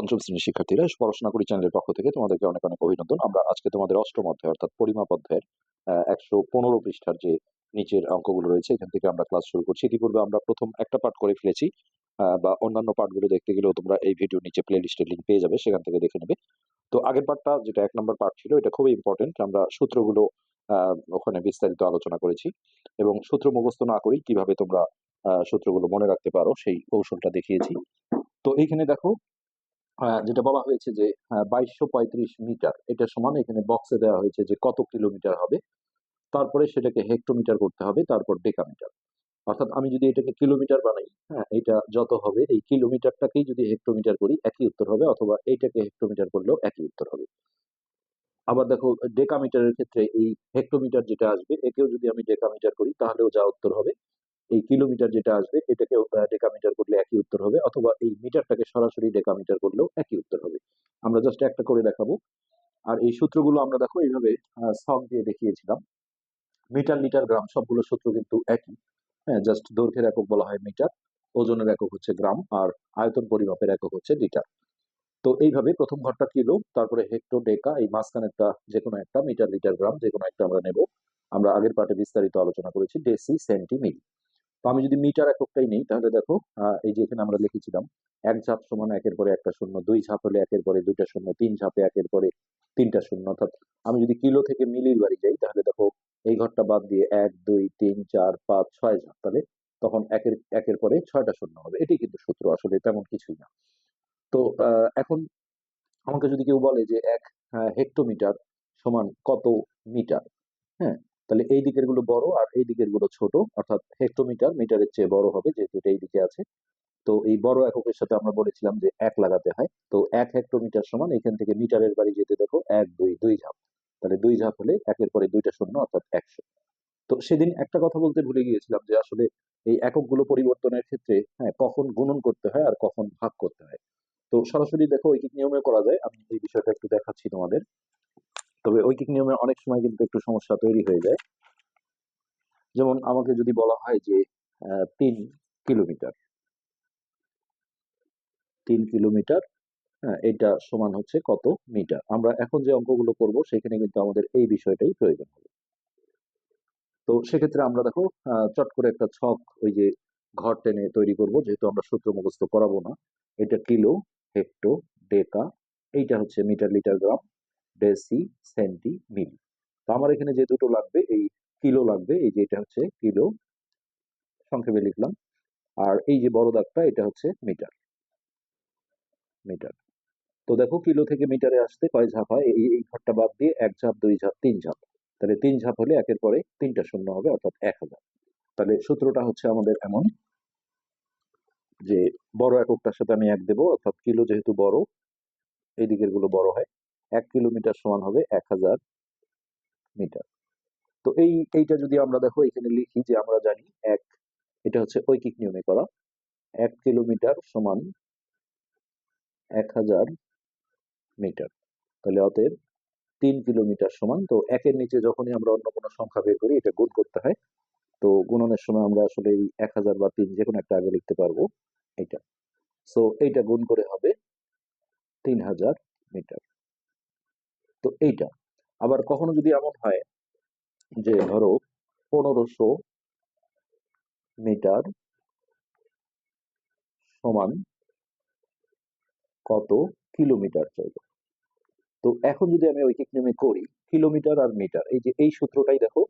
পঞ্চম শ্রেণীর শিক্ষার্থীরা পড়াশোনা করি চ্যানেলের পক্ষ থেকে তোমাদেরকে অনেক অনেক অভিনন্দন। আমরা আজকে তোমাদের অষ্টম অধ্যায় অর্থাৎ পরিমাপ অধ্যায়ের 115 পৃষ্ঠার যে নিচের অঙ্কগুলো রয়েছে এখান থেকে আমরা ক্লাস শুরু করছি। ইতিপূর্বে আমরা প্রথম একটা পার্ট করে ফেলেছি, বা অন্যান্য পার্টগুলো দেখতে গেলেও তোমরা এই ভিডিওর নিচে প্লে লিস্টের লিঙ্ক পেয়ে যাবে, সেখান থেকে দেখে নেবে। তো আগের পার্টটা যেটা 1 নম্বর পার্ট ছিল, এটা খুবই ইম্পর্টেন্ট। আমরা সূত্রগুলো ওখানে বিস্তারিত আলোচনা করেছি এবং সূত্র মুখস্থ না করেই কিভাবে তোমরা সূত্রগুলো মনে রাখতে পারো সেই কৌশলটা দেখিয়েছি। তো এইখানে দেখো, যেটা বলা হয়েছে যে 2235 মিটার, এটা সমান এখানে বক্সে দেওয়া হয়েছে যে কত কিলোমিটার হবে, তারপরে সেটাকে হেক্টোমিটার করতে হবে, তারপর ডেকামিটার। অর্থাৎ আমি যদি এটাকে কিলোমিটার বানাই, হ্যাঁ, এটা যত হবে এই কিলোমিটারটাকেই যদি হেক্টোমিটার করি একই উত্তর হবে, অথবা এইটাকে হেক্টোমিটার করলেও একই উত্তর হবে। আবার দেখো, ডেকামিটারের ক্ষেত্রে এই হেক্টোমিটার যেটা আসবে একেও যদি আমি ডেকামিটার করি তাহলেও যা উত্তর হবে, এই কিলোমিটার যেটা আসবে এটাকেও ডেকামিটার করলে একই উত্তর হবে, অথবা এই মিটারটাকে সরাসরি ডেকামিটার করলেও একই উত্তর হবে। আমরা জাস্ট একটা করে দেখাবো। আর এই সূত্রগুলো আমরা দেখো এইভাবে ছক দিয়ে দেখিয়েছিলাম। মিটার, লিটার, গ্রাম সবগুলো সূত্র কিন্তু একই। হ্যাঁ, জাস্ট দৈর্ঘ্যের একক বলা হয় মিটার, ওজনের একক হচ্ছে গ্রাম, আর আয়তন পরিমাপের একক হচ্ছে লিটার। তো এইভাবে প্রথম ঘরটা কিলো, তারপরে হেক্টো, ডেকা, এই মাঝখানে একটা যে কোনো একটা মিটার, লিটার, গ্রাম যে কোনো একটা আমরা নেব। আমরা আগের পার্টে বিস্তারিত আলোচনা করেছি ডেসি, সেন্টি, মিলি। তো আমি যদি মিটার এককটাই নেই তাহলে দেখো, এই যে এখানে আমরা লিখেছিলাম এক ঝাপ সমান একের পরে একটা শূন্য, দুই ঝাপ হলে একের পরে দুইটা শূন্য, তিন ঝাপে একের পরে তিনটা শূন্য। অর্থাৎ আমি যদি কিলো থেকে মিলির বাড়ি যাই তাহলে দেখো এই ঘরটা বাদ দিয়ে 1 2 3 4 5 6 ঝাপ, তাহলে তখন একের একের পরে ছয়টা শূন্য হবে। এটি কিন্তু সূত্র, আসলে তেমন কিছুই না। তো এখন আমাকে যদি কেউ বলে যে এক হেক্টোমিটার সমান কত মিটার, হ্যাঁ, তাহলে এই দিকের গুলো বড় আর এই দিকের গুলো ছোট, অর্থাৎ হেক্টোমিটার মিটারের চেয়ে বড় হবে যেহেতু এটা এই দিকে আছে। তো এই বড় এককের সাথে আমরা বলেছিলাম যে এক লাগাতে হয়। তো 1 হেক্টোমিটার সমান এখান থেকে মিটারের বাড়ি যেতে দেখো 1 2 2 ঝাপ, তাহলে 2 ঝাপ হলে একের পরে দুইটা শূন্য, অর্থাৎ 100। তো সেদিন একটা কথা বলতে ভুলে গিয়েছিলাম যে আসলে এই এককগুলো পরিবর্তনের ক্ষেত্রে, হ্যাঁ, কখন গুণন করতে হয় আর কখন ভাগ করতে হয়। তো সরাসরি দেখো ঐকিক নিয়মে করা যায়, আমি এই বিষয়টা একটু দেখাচ্ছি তোমাদের। তবে ঐকিক নিয়মে অনেক সময় কিন্তু একটু সমস্যা তৈরি হয়ে যায়। যেমন আমাকে যদি বলা হয় যে 3 কিলোমিটার, 3 কিলোমিটার, হ্যাঁ, এটা সমান হচ্ছে কত মিটার, আমরা এখন যে অঙ্কগুলো করব সেখানে কিন্তু আমাদের এই বিষয়টাই প্রয়োজন হবে। তো সেক্ষেত্রে আমরা দেখো, চট করে একটা ছক ওই যে ঘর টেনে তৈরি করব, যেহেতু আমরা সূত্র মুখস্থ করাবো না। এটা কিলো, হেক্টো, ডেকা, এইটা হচ্ছে মিটার, লিটার, গ্রাম, ডেসি, সেন্টি, মিলি। তো আমার এখানে যে দুটো লাগবে, এই কিলো লাগবে, এই যে এটা হচ্ছে কিলো, সংক্ষেপে লিখলাম। আর এই যে বড় দাগটা এটা হচ্ছে মিটার, মিটার। তো দেখো কিলো থেকে মিটারে আসতে কয় ঝাপ হয়, এই এই ঘরটা বাদ দিয়ে 1 ঝাপ, 2 ঝাপ, 3 ঝাপ, তাহলে 3 ঝাপ হলে একের পরে তিনটা শূন্য হবে, অর্থাৎ 1000। তাহলে সূত্রটা হচ্ছে আমাদের এমন যে বড় এককটার সাথে আমি এক দেবো, অর্থাৎ কিলো যেহেতু বড় এই দিকের গুলো বড় হয়, 1 কিলোমিটার সমান হবে 1000 মিটার। তো এইটা যদি আমরা দেখো এখানে লিখি যে আমরা জানি এক, এটা হচ্ছে ঐকিক নিয়মে করা, 1 কিলোমিটার সমান 1000 মিটার। তাহলে অতএব 3 কিলোমিটার সমান, তো একের নিচে যখনই আমরা অন্য কোনো সংখ্যা বের করি এটা গুণ করতে হয়। তো গুণনের সময় আমরা আসলে এই 1000 বা 3 যে কোনো একটা আগে লিখতে পারবো, এটা। সো এইটা গুণ করে হবে 3000 মিটার। তো এইটা আবার কখনো যদি এমন হয় যে ধরো 1500 মিটার সমান কত কিলোমিটার চাইবো। তো এখন যদি আমি ঐকিক নিয়মে করি, কিলোমিটার আর মিটার, এই যে এই সূত্রটাই দেখো,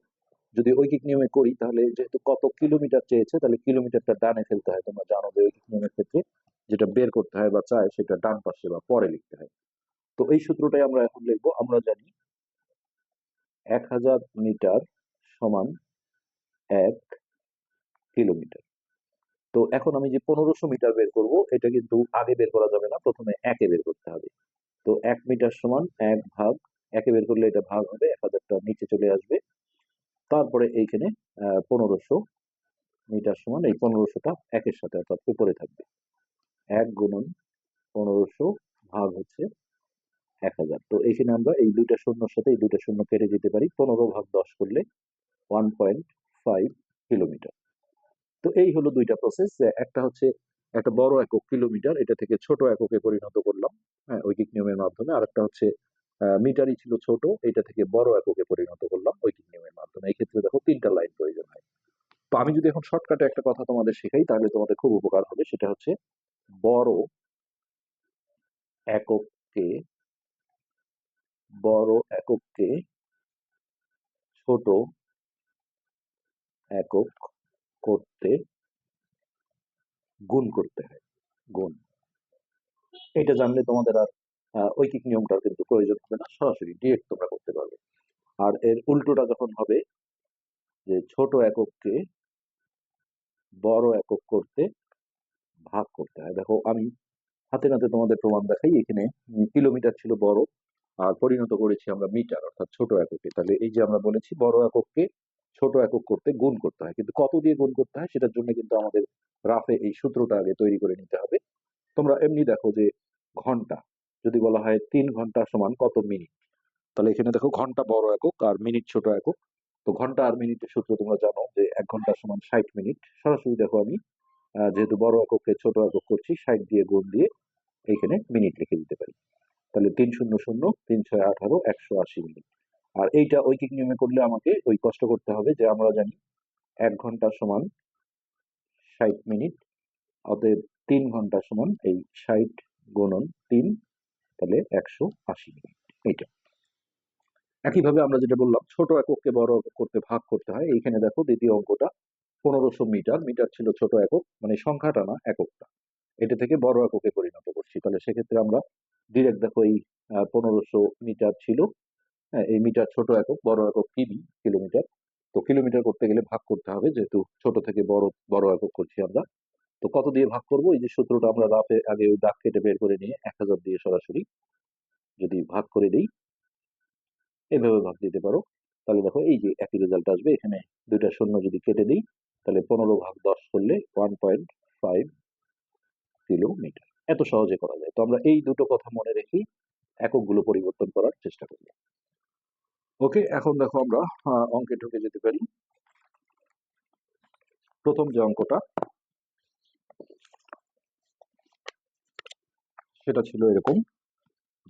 যদি ঐকিক নিয়মে করি তাহলে যেহেতু কত কিলোমিটার চেয়েছে তাহলে কিলোমিটারটা ডানে ফেলতে হয়। তোমরা জানো যে ঐকিক নিয়মের ক্ষেত্রে যেটা বের করতে হয় বা চায় সেটা ডান পাশে বা পরে লিখতে হয়। তো এই সূত্রটাই আমরা এখন লিখবো। আমরা জানি 1000 মিটার সমান 1 কিলোমিটার। তো এখন আমি যে 1500 মিটার বের করব এটা কিন্তু আগে বের করা যাবে না, প্রথমে একে বের করতে হবে। তো 1 মিটার সমান 1 ভাগ, একে বের করলে এটা ভাগ হবে, 1000টা নিচে চলে আসবে। তারপরে এইখানে 1500 মিটার সমান এই 1500টা একের সাথে অর্থাৎ উপরে থাকবে, 1 গুণন 1500 ভাগ হচ্ছে 1000। তো এইখানে আমরা এই দুইটা শূন্যর সাথে এই দুইটা শূন্য কেটে দিতে পারি, 15 ভাগ 10 করলে 1.5 কিলোমিটার। তো এই হলো দুইটা প্রসেস, একটা হচ্ছে একটা বড় একক কিলোমিটার, এটা থেকে ছোট এককে পরিণত করলাম, হ্যাঁ, ঐকিক নিয়মের মাধ্যমে। আর একটা হচ্ছে মিটারই ছিল ছোট, এটা থেকে বড় এককে পরিণত করলাম ঐকিক নিয়মের মাধ্যমে। এই ক্ষেত্রে দেখো 3টা লাইন প্রয়োজন হয়। তো আমি যদি এখন শর্টকাটে একটা কথা তোমাদের শেখাই তাহলে তোমাদের খুব উপকার হবে, সেটা হচ্ছে বড় এককে বড় এককে ছোট একক করতে গুণ করতে হয়। গুণ, এটা জানলে তোমাদের আর ঐকিক নিয়মটার কিন্তু প্রয়োজন হবে না, সরাসরি ডিরেক্ট তোমরা করতে পারবে। আর এর উল্টোটা যখন হবে, যে ছোট এককে বড় একক করতে ভাগ করতে হয়। দেখো আমি হাতে নাতে তোমাদের প্রমাণ দেখাই। এখানে কিলোমিটার ছিল বড়, আর পরিণত করেছি আমরা মিটার অর্থাৎ ছোট এককে। তাহলে এই যে আমরা বলেছি বড় এককে ছোট একক করতে গুণ করতে হয়, কিন্তু কত দিয়ে গুণ করতে হয় সেটার জন্য কিন্তু আমাদের রাফে এই সূত্রটা আগে তৈরি করে নিতে হবে। তোমরা এমনি দেখো যে ঘন্টা যদি বলা হয় 3 ঘন্টা সমান কত মিনিট, তাহলে এখানে দেখো ঘন্টা বড় একক আর মিনিট ছোট একক। তো ঘন্টা আর মিনিটের সূত্র তোমরা জানো যে 1 ঘন্টা সমান 60 মিনিট। সরাসরি দেখো আমি যেহেতু বড় এককে ছোট একক করছি, 60 দিয়ে গুণ দিয়ে এইখানে মিনিট লিখে দিতে পারি। তাহলে 3 শূন্য শূন্য 3 6 18 180 মিনিট। আর এইটা ঐকিক নিয়মে করলে আমাকে ওই কষ্ট করতে হবে যে আমরা জানি 1 ঘন্টা সমান 60 মিনিট, অতএব 3 ঘন্টা সমান এই 60 গুণন 3, তাহলে 180 মিনিট। এইটা একইভাবে আমরা যেটা বললাম ছোট এককে বড় একক করতে ভাগ করতে হয়। এইখানে দেখো দ্বিতীয় অঙ্কটা 1500 মিটার, মিটার ছিল ছোট একক, মানে সংখ্যাটা না এককটা, এটা থেকে বড় এককে পরিণত করছি। তাহলে সেক্ষেত্রে আমরা ডিরেক্ট দেখো এই 1500 মিটার ছিল, হ্যাঁ, এই মিটার ছোট একক, বড় একক কিমি, কিলোমিটার। তো কিলোমিটার করতে গেলে ভাগ করতে হবে, যেহেতু ছোট থেকে বড় বড় একক করছি আমরা। তো কত দিয়ে ভাগ করব, এই যে সূত্রটা আমরা রাফে আগে ওই দাগ কেটে বের করে নিয়ে 1000 দিয়ে সরাসরি যদি ভাগ করে দিই, এভাবে ভাগ দিতে পারো, তাহলে দেখো এই যে একই রেজাল্ট আসবে। এখানে দুইটা শূন্য যদি কেটে দিই, তাহলে 15 ভাগ 10 করলে 1.5 কিলোমিটার। এত সহজে করা যায়। তো আমরা এই দুটো কথা মনে রেখে এককগুলো পরিবর্তন করার চেষ্টা করব। ওকে, এখন দেখো আমরা অঙ্কে ঢুকে যেতে পারি। প্রথম যে অঙ্কটা সেটা ছিল এরকম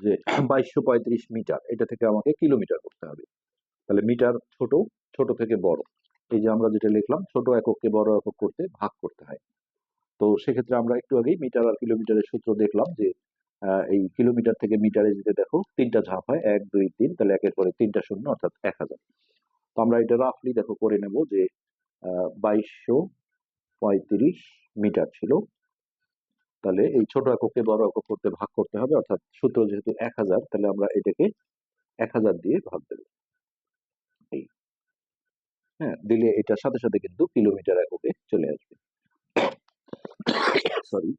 যে 2235 মিটার, এটা থেকে আমাকে কিলোমিটার করতে হবে। তাহলে মিটার ছোট, ছোট থেকে বড়, এই যে আমরা যেটা লিখলাম ছোট এককে বড় একক করতে ভাগ করতে হয়। তো সেক্ষেত্রে আমরা একটু আগেই মিটার আর কিলোমিটারের সূত্র দেখলাম যে এই কিলোমিটার থেকে মিটারে যেতে দেখো 3টা ধাপ হয়, 1 2 3, তাহলে একের পরে 3টা শূন্য অর্থাৎ 1000। তো আমরা এটা রাফলি দেখো করে নেব যে 2235 মিটার ছিল, তাহলে এই ছোট এককে বড় একক করতে ভাগ করতে হবে, অর্থাৎ সূত্র যেহেতু 1000, তাহলে আমরা এটাকে 1000 দিয়ে ভাগ দেবো। এই, হ্যাঁ, দিলে এটার সাথে সাথে কিন্তু কিলোমিটার এককে চলে আসবে। সরি।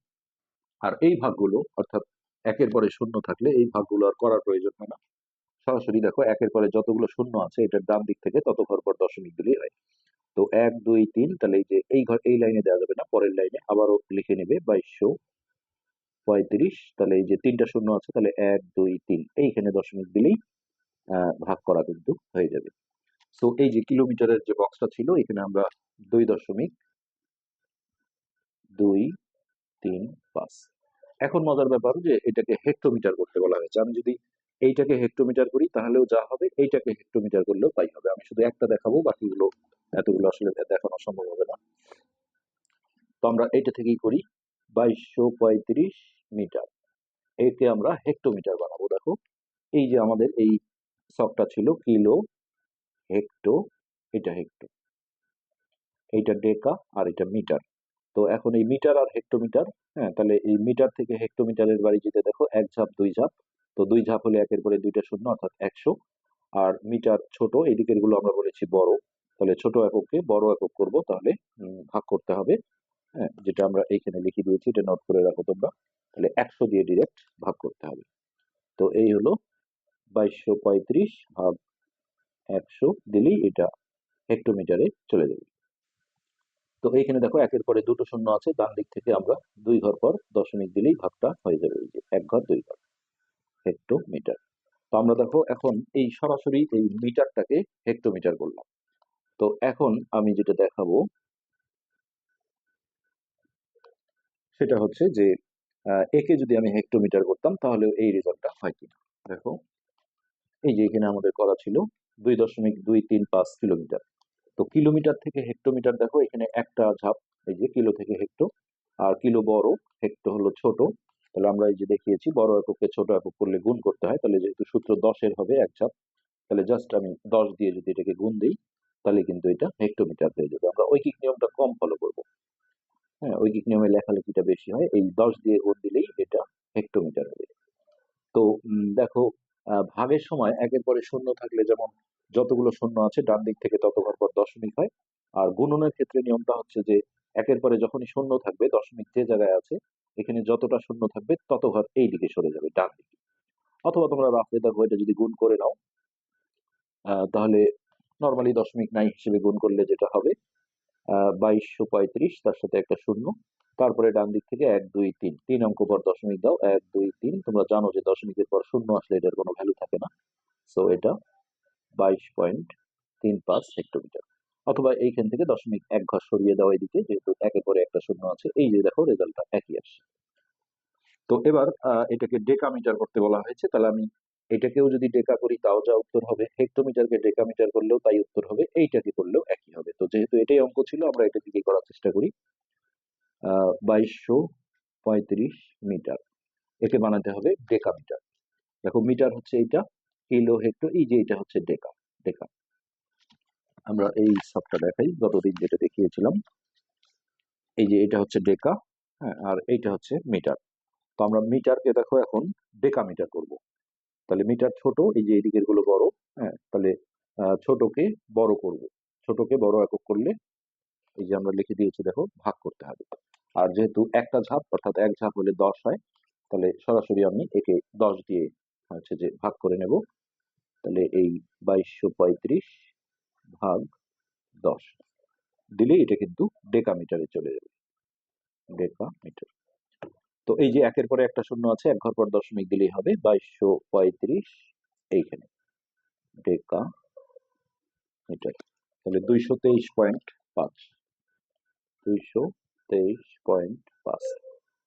আর এই ভাগগুলো অর্থাৎ একের পরে শূন্য থাকলে এই ভাগগুলো আর করার প্রয়োজন হয় না। সরাসরি দেখো একের পরে যতগুলো শূন্য আছে এটার ডান দিক থেকে তত ঘর পর দশমিক দিলেই হয়। তো 1 2 3, তাহলে এই যে এই ঘর এই লাইনে দেওয়া যাবে না, পরের লাইনে আবারও লিখে নেবে 2235, তাহলে এই যে 3টা শূন্য আছে, তাহলে 1 2 3 এইখানে দশমিক দিলেই ভাগ করা কিন্তু হয়ে যাবে। তো এই যে কিলোমিটারের যে বক্সটা ছিল এখানে আমরা 2.235। এখন মজার ব্যাপার যে এটাকে হেক্টোমিটার করতে বলা হয়েছে। আমি যদি এইটাকে হেক্টোমিটার করি তাহলেও যা হবে, এইটাকে হেক্টোমিটার করলেও তাই হবে। আমি শুধু একটা দেখাবো, বাকিগুলো এতগুলো আসলে দেখানো সম্ভব হবে না। তো আমরা এইটা থেকেই করি, 2235 মিটার, একে আমরা হেক্টোমিটার বানাবো। দেখো এই যে আমাদের এই শখটা ছিল কিলো হেক্টো, এটা হেক্টো, এইটা ডেকা আর এটা মিটার। তো এখন এই মিটার আর হেক্টোমিটার, হ্যাঁ, তাহলে এই মিটার থেকে হেক্টোমিটারের বাড়ি যেতে দেখো 1 ঝাপ 2 ঝাপ। তো 2 ঝাপ হলে একের পরে দুইটা শূন্য অর্থাৎ 100। আর মিটার ছোট, এই দিকের গুলো আমরা বলেছি বড়, তাহলে ছোট এককে বড় একক করব, তাহলে ভাগ করতে হবে, হ্যাঁ, যেটা আমরা এইখানে লিখে দিয়েছি, এটা নোট করে রাখো তোমরা। তাহলে 100 দিয়ে ডিরেক্ট ভাগ করতে হবে। তো এই হলো 2235 ভাগ 100 দিলেই এটা হেক্টোমিটারে চলে যাবে। তো এইখানে দেখো একের পরে দুটো শূন্য আছে, ডান দিক থেকে আমরা 2 ঘর পর দশমিক দিলেই ভাগটা হয়ে যাবে, এই যে 1 ঘর 2 ঘর, হেক্টোমিটার। তো আমরা দেখো এখন এই সরাসরি এই মিটারটাকে হেক্টোমিটার করলাম। তো এখন আমি যেটা দেখাবো, সেটা হচ্ছে যে একে যদি আমি হেক্টোমিটার করতাম তাহলে এই রেজাল্টটা হয় কিনা। দেখো এই যে এখানে আমাদের করা ছিল 2.235 কিলোমিটার। তো কিলোমিটার থেকে হেক্টোমিটার দেখো এখানে একটা ধাপ, এই যে কিলো থেকে হেক্টো, আর কিলো বড়, হেক্টো হলো ছোট। তাহলে আমরা এই যে দেখিয়েছি বড় এককে ছোট একক করলে গুণ করতে হয়, তাহলে যেহেতু সূত্র 10-এর হবে এক ধাপ, তাহলে জাস্ট আমি 10 দিয়ে যদি এটাকে গুণ দিই তাহলে কিন্তু এটা হেক্টোমিটার হয়ে যাবে। আমরা ঐকিক নিয়মটা কম ফলো করব। হ্যাঁ, ঐকিক নিয়মে লেখালেখিটা বেশি হয়, এই 10 দিয়ে গুণ দিলেই এটা হেক্টোমিটার হবে। তো দেখো ভাগের সময় একের পরে শূন্য থাকলে যেমন যতগুলো শূন্য আছে ডান দিক থেকে তত ঘর পর দশমিক হয়, আর গুণনের ক্ষেত্রে নিয়মটা হচ্ছে যে একের পরে যখনই শূন্য থাকবে দশমিক যে জায়গায় আছে এখানে যতটা শূন্য থাকবে তত ঘর এই দিকে সরে যাবে ডান দিকে। অথবা তোমরা রাফে দেখো এটা যদি গুণ করে নাও তাহলে নর্মালি দশমিক নাই হিসেবে গুণ করলে যেটা হবে 2235, তার সাথে একটা শূন্য, তারপরে ডান দিক থেকে 1 2 3 তিন অঙ্ক পর দশমিক দাও, 1 2 3। তোমরা জানো যে দশমিকের পর শূন্য আসলে এটার কোনো ভ্যালু থাকে না, সো এটা 22.35 হেক্টোমিটার। অথবা এইখান থেকে দশমিক এক ঘর সরিয়ে দাও এদিকে, যেহেতু একের পরে একটা শূন্য আছে, এই যে দেখো রেজাল্টটা একই আসছে। তো এবার এটাকে ডেকামিটার করতে বলা হয়েছে, তাহলে আমি এটাকেও যদি ডেকা করি তাও যা উত্তর হবে, হেক্টোমিটারকে ডেকামিটার করলেও তাই উত্তর হবে, এইটাকে করলেও একই হবে। তো যেহেতু এটাই অঙ্ক ছিল আমরা এটা দিকে করার চেষ্টা করি। 2235 মিটার, একে বানাতে হবে ডেকামিটার। দেখো মিটার হচ্ছে এইটা, কিলো হেক্টর, এই যে এটা হচ্ছে ডেকা। ডেকা আমরা এই সবটা দেখাই, গতদিন যেটা দেখিয়েছিলাম, এই যে এটা হচ্ছে ডেকা, হ্যাঁ, আর এইটা হচ্ছে মিটার। তো আমরা মিটারকে দেখো এখন ডেকামিটার করব। তাহলে মিটার ছোট, এই যে এদিকের গুলো বড়, হ্যাঁ, তাহলে ছোটকে বড় করব। ছোটকে বড় একক করলে এই যে আমরা লিখে দিয়েছি দেখো ভাগ করতে হবে। আর যেহেতু একটা ঝাপ অর্থাৎ এক ঝাপ হলে 10 হয়, তাহলে সরাসরি আমি একে 10 দিয়ে হচ্ছে যে ভাগ করে নেব। তাহলে এই 2235 ভাগ 10 দিলেই এটা কিন্তু ডেকামিটারে চলে যাবে। ডেকামিটার। তো এই যে একের পরে একটা শূন্য আছে, এক ঘর পর দশমিক দিলেই হবে 2235 এইখানে ডেকা মিটার। তাহলে 223.5, 223.5।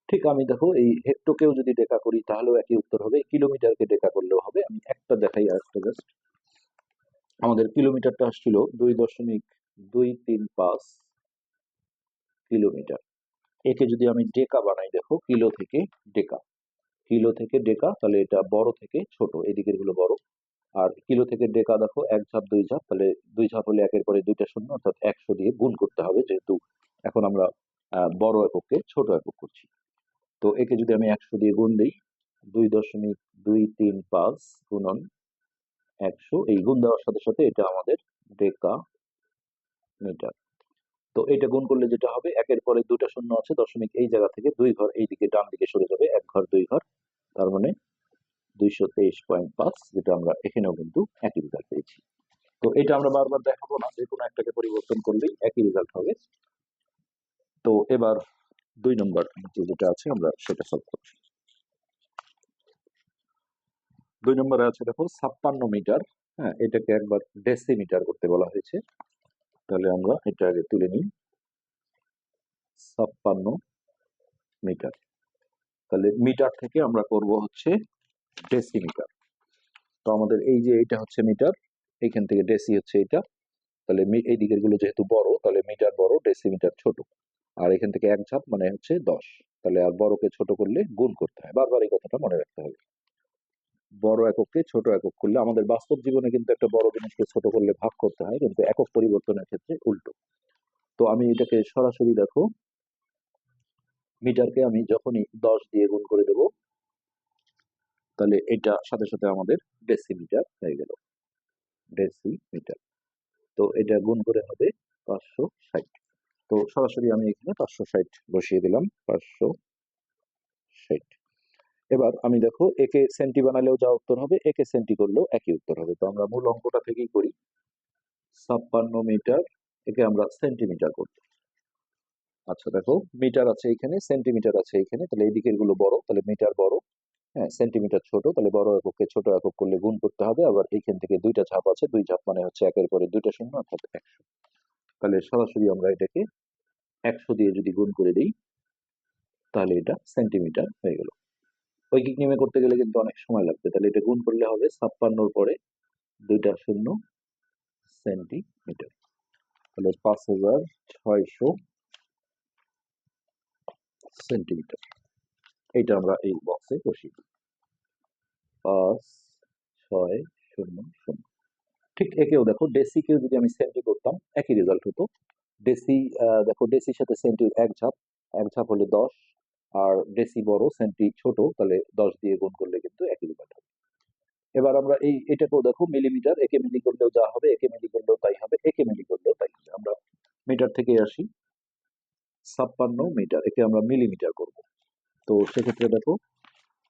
ঠিক আমি দেখো এই হেক্টোকেও যদি ডেকা করি তাহলেও একই উত্তর হবে, কিলোমিটারকে ডেকা করলেও হবে। আমি একটা দেখাই আরেকটা জাস্ট। আমাদের কিলোমিটারটা আসছিল 2.235 কিলোমিটার। একে যদি আমি ডেকা বানাই, দেখো কিলো থেকে ডেকা, কিলো থেকে ডেকা, তাহলে এটা বড় থেকে ছোট, এদিকের গুলো বড়। আর কিলো থেকে ডেকা দেখো এক ঝাপ দুই ঝাপ, তাহলে দুই ঝাপ হলে একের পরে দুইটা শূন্য, অর্থাৎ 100 দিয়ে গুণ করতে হবে, যেহেতু এখন আমরা বড় এককে ছোট একক করছি। তো একে যদি আমি 100 দিয়ে গুণ দিই, 2.235 গুণন 100, এই গুণ দেওয়ার সাথে সাথে এটা আমাদের ডেকা মিটার। তো এটা গুণ করলে যেটা হবে, একের পরে দুইটা শূন্য আছে, দশমিক এই জায়গা থেকে দুই ঘর এই দিকে ডান দিকে সরে যাবে, এক ঘর দুই ঘর, তার মানে 223.5, যেটা আমরা এখানেও কিন্তু একই রেজাল্ট পেয়েছি। তো এটা আমরা বারবার দেখাবো না, যে কোনো একটাকে পরিবর্তন করলেই একই রেজাল্ট হবে। তো এবার 2 নম্বর যেটা আছে আমরা সেটা সলভ করছি। 2 নম্বরে আছে দেখো 56 মিটার, হ্যাঁ, এটাকে একবার ডেসিমিটার করতে বলা হয়েছে। তাহলে আমরা এটা আগে তুলে নিই, 56 মিটার। তাহলে মিটার থেকে আমরা করব হচ্ছে ডেসিমিটার। তো আমাদের এই যে এটা হচ্ছে মিটার, এখান থেকে ডেসি হচ্ছে এটা। তাহলে এই দিকের গুলো যেহেতু বড়, তাহলে মিটার বড় ডেসিমিটার ছোট। আর এখান থেকে এক ঝাপ মানে হচ্ছে 10, তাহলে আর বড়কে ছোট করলে গুণ করতে হয়, বারবার এই কথাটা মনে রাখতে হবে। বড় এককে ছোট একক করলে, আমাদের বাস্তব জীবনে কিন্তু একটা বড় জিনিসকে ছোট করলে ভাগ করতে হয়, কিন্তু একক পরিবর্তনের ক্ষেত্রে উল্টো। তো আমি এটাকে সরাসরি দেখো, মিটারকে আমি যখনই 10 দিয়ে গুণ করে দেব, তাহলে এটা সাথে সাথে আমাদের ডেসিমিটার হয়ে গেল, ডেসিমিটার। তো এটা গুণ করে হবে 560। তো সরাসরি আমি এখানে 560 বসিয়ে দিলাম, 560। এবার আমি দেখো একে সেন্টি বানালেও যা উত্তর হবে, একে সেন্টি করলেও একই উত্তর হবে। তো আমরা মূল অঙ্কটা থেকেই করি, 56 মিটার, একে আমরা সেন্টিমিটার করব। আচ্ছা দেখো মিটার আছে এখানে, সেন্টিমিটার আছে এখানে, তাহলে এই দিকের গুলো বড়, তাহলে মিটার বড়, হ্যাঁ, সেন্টিমিটার ছোট, তাহলে বড় এককে ছোট একক করলে গুণ করতে হবে। আবার এইখান থেকে দুইটা ঝাপ আছে, দুই ঝাপ মানে হচ্ছে একের পরে দুইটা শূন্য, অর্থাৎ 100। তাহলে সরাসরি আমরা এটাকে 100 দিয়ে যদি গুণ করে দিই, তাহলে এটা সেন্টিমিটার হয়ে গেল। ঐকিক নিয়মে করতে গেলে কিন্তু অনেক সময় লাগবে, তাহলে এটা গুণ করলে হবে 56 পরে 2টা শূন্য সেন্টিমিটার, তাহলে 5600 সেন্টিমিটার। এইটা আমরা এই বক্সে বসি, 5600। ঠিক একেও দেখো, ডেসিকেও যদি আমি সেন্টি করতাম একই রেজাল্ট হতো। ডেসি দেখো, ডেসির সাথে সেন্টির এক ঝাপ, এক ঝাপ হলে 10, আর ডেসি বড় সেন্টি ছোট, তাহলে 10 দিয়ে গুণ করলে কিন্তু একই রেজাল্ট হবে। এবার আমরা এটাকেও দেখো, মিলিমিটার, একে মিলি করলেও যা হবে, একে মিলি করলেও তাই হবে, একে মিলি করলেও তাই হবে। আমরা মিটার থেকে আসি, 56 মিটার, একে আমরা মিলিমিটার করব। তো সেক্ষেত্রে দেখো,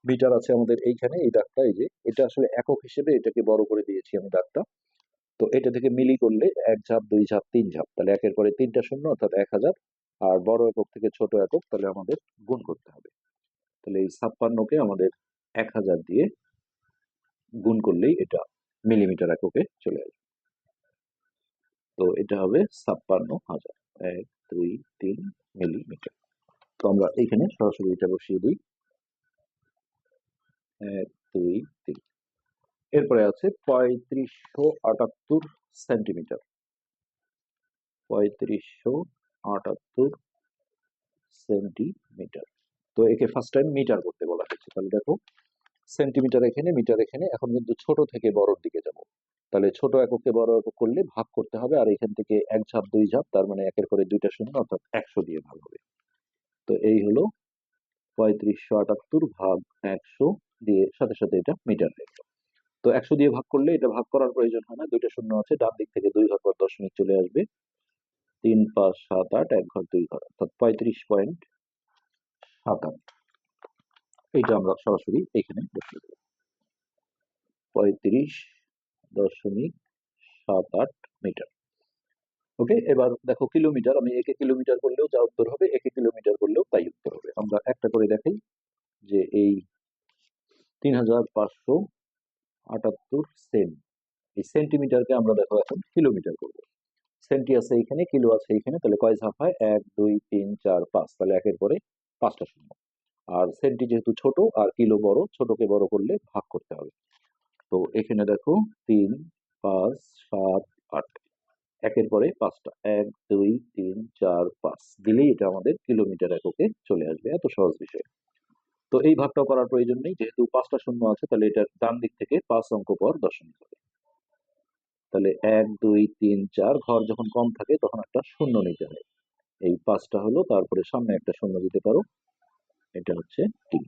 মিটার আছে আমাদের এইখানে, এই দাগটা, এই যে এটা আসলে একক হিসেবে এটাকে বড় করে দিয়েছি আমি দাগটা। তো এটা থেকে মিলি করলে এক ঝাপ, দুই ঝাপ, তিন ঝাপ, তাহলে একের পরে 3টা শূন্য অর্থাৎ 1000। আর বড় একক থেকে ছোট একক, তাহলে আমাদের গুণ করতে হবে। তাহলে এই 56কে আমাদের 1000 দিয়ে গুণ করলেই এটা মিলিমিটার এককে চলে আসবে। তো এটা হবে 56,000, 1, 2, 3 মিলিমিটার। তো আমরা এখানে সরাসরি এটা বসিয়ে দিই, 1, 2, 3। এরপরে আছে 3578 সেন্টিমিটার, 3578 সেন্টিমিটার। তো একে ফার্স্ট টাইম মিটার করতে বলা হয়েছে, তাহলে দেখো, সেন্টিমিটার এখানে, মিটার এখানে, এখন কিন্তু ছোট থেকে বড়র দিকে যাব। তাহলে ছোট এককে বড় একক করলে ভাগ করতে হবে, আর এখান থেকে এক ঝাপ, দুই ঝাপ, তার মানে একের পরে 2টা শূন্য অর্থাৎ 100 দিয়ে ভাগ হবে। তো এই হলো 3578 ভাগ 100 দিয়ে, সাথে সাথে এটা মিটার হয়ে গেল। তো 100 দিয়ে ভাগ করলে এটা ভাগ করার প্রয়োজন হয় না, 2টা শূন্য আছে, ডান দিক থেকে 2 ঘর পর দশমিক চলে আসবে, 3, 5, 7, 8, এক ঘর 2 ঘর, অর্থাৎ 35.78। এইটা আমরা সরাসরি এখানে বসিয়ে দেবো, 35.78 মিটার। ওকে, এবার দেখো কিলোমিটার, আমি একে কিলোমিটার করলেও যা উত্তর হবে, একে কিলোমিটার করলেও তাই উত্তর হবে। আমরা একটা করে দেখাই, যে এই 3578 সেন্ট, এই সেন্টিমিটারকে আমরা দেখো এখন কিলোমিটার করবো। সেন্টি আছে এখানে, কিলো আছে এখানে, তাহলে কয় ধাপ হয়, 1, 2, 3, 4, 5, তাহলে একের পরে 5টা শূন্য। আর সেন্টি যেহেতু ছোট আর কিলো বড়, ছোটকে বড় করলে ভাগ করতে হবে। তো এখানে দেখো, 3, 5, 7, 8, একের পরে 5টা, 1, 2, 3, 4, 5 দিলেই এটা আমাদের কিলোমিটার এককে চলে আসবে। এত সহজ বিষয়। তো এই ভাগটা করার প্রয়োজন নেই, যেহেতু 5টা শূন্য আছে, তাহলে এটা ডান দিক থেকে 5 অঙ্ক পর দশমিক হবে। তাহলে 1, 2, 3, 4, ঘর যখন কম থাকে তখন একটা শূন্য নিতে হয়। এই 5টা হলো, তারপরে সামনে একটা শূন্য দিতে পারো, এটা হচ্ছে 3।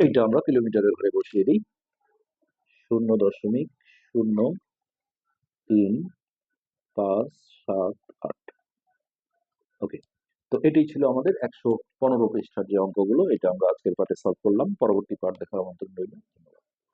এইটা আমরা কিলোমিটারের ঘরে বসিয়ে দিই, 0.0358। ওকে, তো এটাই ছিল আমাদের 115 পৃষ্ঠার যে অঙ্কগুলো, এটা আমরা আজকের পার্টে সলভ করলাম। পরবর্তী পার্ট দেখার আমন্ত্রণ রইল। ধন্যবাদ।